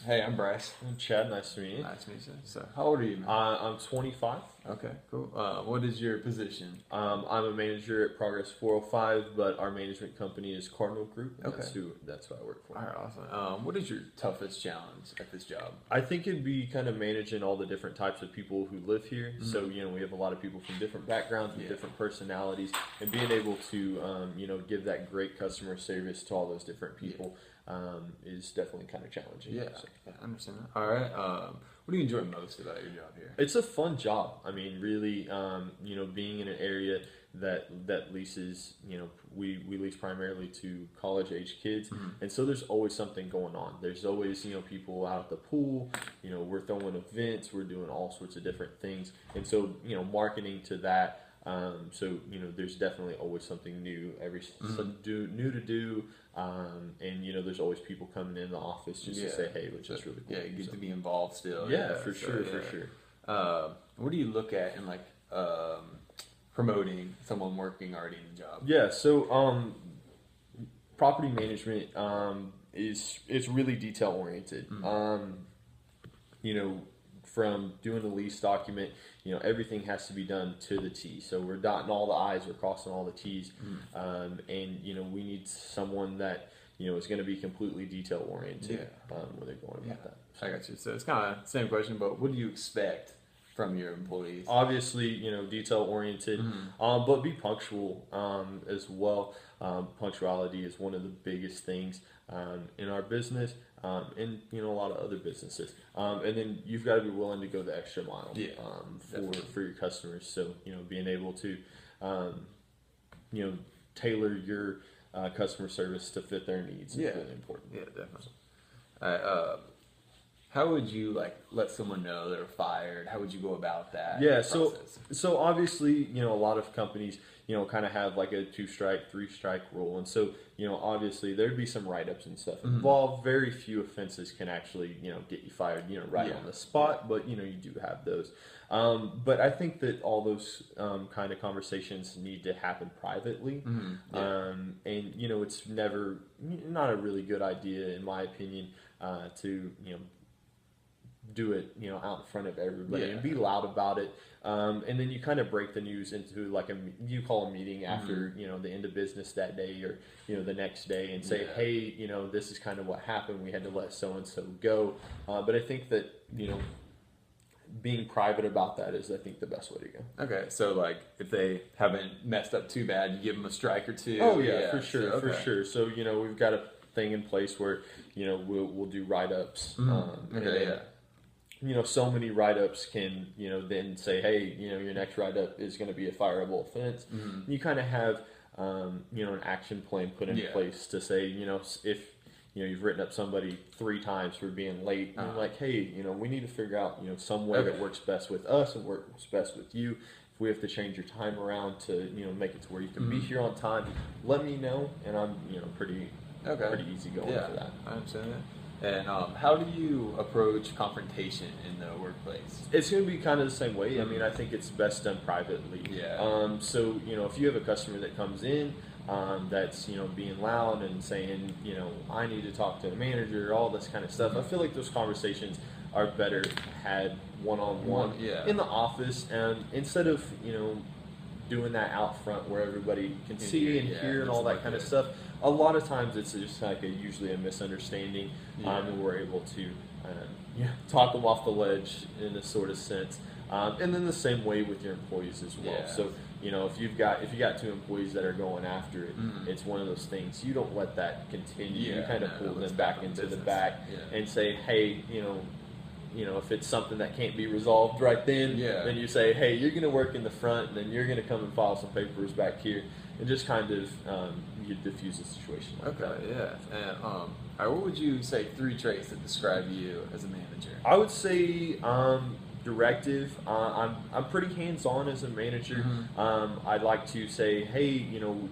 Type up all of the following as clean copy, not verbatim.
Hey, I'm Bryce. I'm Chad, nice to meet you. Nice to meet you. So, how old are you, man? I'm 25. Okay, cool. What is your position? I'm a manager at Progress 405, but our management company is Cardinal Group, and Okay. that's who I work for. All right, awesome. What is your toughest challenge at this job? I think it'd be kind of managing all the different types of people who live here. So, we have a lot of people from different backgrounds with Yeah. different personalities, and being able to, give that great customer service to all those different people is definitely kind of challenging. Yeah, So. yeah, I understand that. All right. What do you enjoy most about your job here? It's a fun job. I mean, really, being in an area that leases, we lease primarily to college age kids, and so there's always something going on. There's always people out at the pool. We're throwing events. We're doing all sorts of different things, and so marketing to that. There's definitely always something new new to do, and there's always people coming in the office just to say hey, which is really cool. Yeah, you get to be involved still. Yeah, for sure. What do you look at in promoting someone working already in the job? Yeah, so property management is really detail oriented. From doing the lease document, everything has to be done to the T. So we're dotting all the I's, we're crossing all the T's, and we need someone that is going to be completely detail oriented when they're going about that. I got you. So it's kind of the same question, but what do you expect from your employees? Obviously, detail oriented, but be punctual as well. Punctuality is one of the biggest things in our business, and a lot of other businesses. And then you've got to be willing to go the extra mile for your customers. So being able to tailor your customer service to fit their needs is really important. Yeah, definitely. All right, how would you let someone know they're fired? How would you go about that? Yeah, process? so obviously, a lot of companies, kind of have like a 2-strike, 3-strike rule, and so obviously there'd be some write-ups and stuff involved. Very few offenses can actually, get you fired, right on the spot, but you do have those. But I think that all those kind of conversations need to happen privately, and it's never not a really good idea, in my opinion, to do it out in front of everybody and be loud about it, and then you kind of break the news into you call a meeting after the end of business that day or the next day and say hey, this is kind of what happened, we had to let so and so go, but I think that being private about that is, I think, the best way to go. Okay, so if they haven't messed up too bad, you give them a strike or two. Oh yeah, for sure, for sure. So we've got a thing in place where we'll do write-ups. So many write-ups can, then say, hey, your next write-up is going to be a fireable offense. You kind of have, an action plan put in place to say, if, you've written up somebody 3 times for being late, and like, hey, we need to figure out, some way that works best with us and works best with you. If we have to change your time around to, make it to where you can be here on time, let me know, and I'm, pretty easy going for that. I understand that. And how do you approach confrontation in the workplace? It's going to be kind of the same way. I mean, I think it's best done privately. Yeah. So, if you have a customer that comes in that's, being loud and saying, I need to talk to the manager, all this kind of stuff, I feel like those conversations are better had one-on-one in the office, and instead of, doing that out front where everybody can see and hear and all that kind of stuff. A lot of times it's just usually a misunderstanding, and we're able to talk them off the ledge in a sort of sense, and then the same way with your employees as well. So if you got 2 employees that are going after it, it's one of those things you don't let that continue. You kind of pull them back into the back and say, hey, if it's something that can't be resolved right then you say, hey, you're going to work in the front, and then you're going to come and file some papers back here, and just kind of you diffuse the situation. And what would you say 3 traits that describe you as a manager? I would say directive. I'm pretty hands-on as a manager. I'd like to say, hey,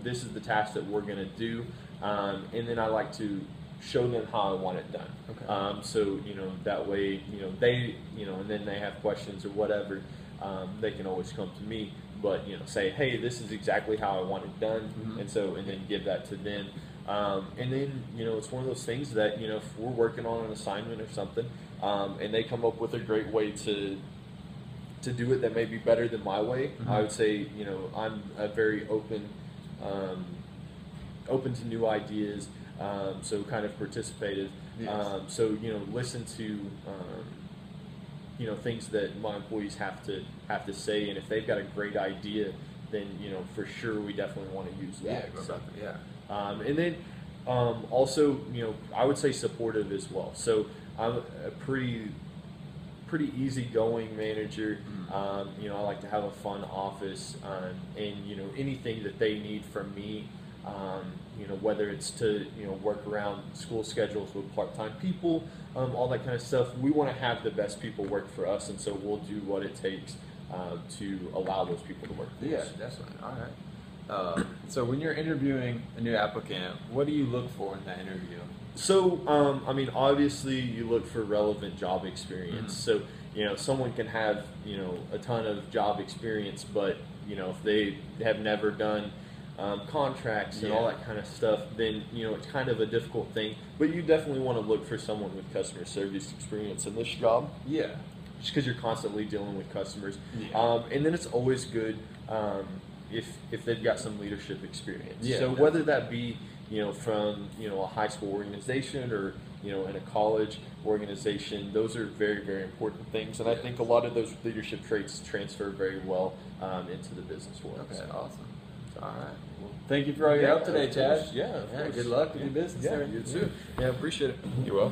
this is the task that we're going to do, and then I like to show them how I want it done. So that way they and then they have questions or whatever, they can always come to me, but say, hey, this is exactly how I want it done, and then give that to them. And then, it's one of those things that, if we're working on an assignment or something, and they come up with a great way to do it that may be better than my way, I would say, I'm a very open to new ideas, so kind of participative. Yes. So listen to things that my employees have to say, and if they've got a great idea, then for sure we definitely want to use that. Yeah, So, yeah. and then also, I would say supportive as well. So I'm a pretty easygoing manager. I like to have a fun office, and anything that they need from me, whether it's to work around school schedules with part-time people, all that kind of stuff. We want to have the best people work for us, and so we'll do what it takes to allow those people to work for Yeah, us. definitely. All right. So when you're interviewing a new applicant, what do you look for in that interview? So, obviously you look for relevant job experience. So, someone can have, a ton of job experience, but, if they have never done contracts and all that kind of stuff, then, it's kind of a difficult thing. But you definitely want to look for someone with customer service experience in this job. Yeah. Just because you're constantly dealing with customers. Yeah. And then it's always good if they've got some leadership experience. Yeah, So whether that be from a high school organization or in a college organization, those are very, very important things. And I think a lot of those leadership traits transfer very well into the business world. Okay, So, awesome. All right. Well, thank you for all your help today, of Chad. course. Yeah, of course. Good luck with your business. Yeah, there. you too. Yeah, appreciate it. You're welcome.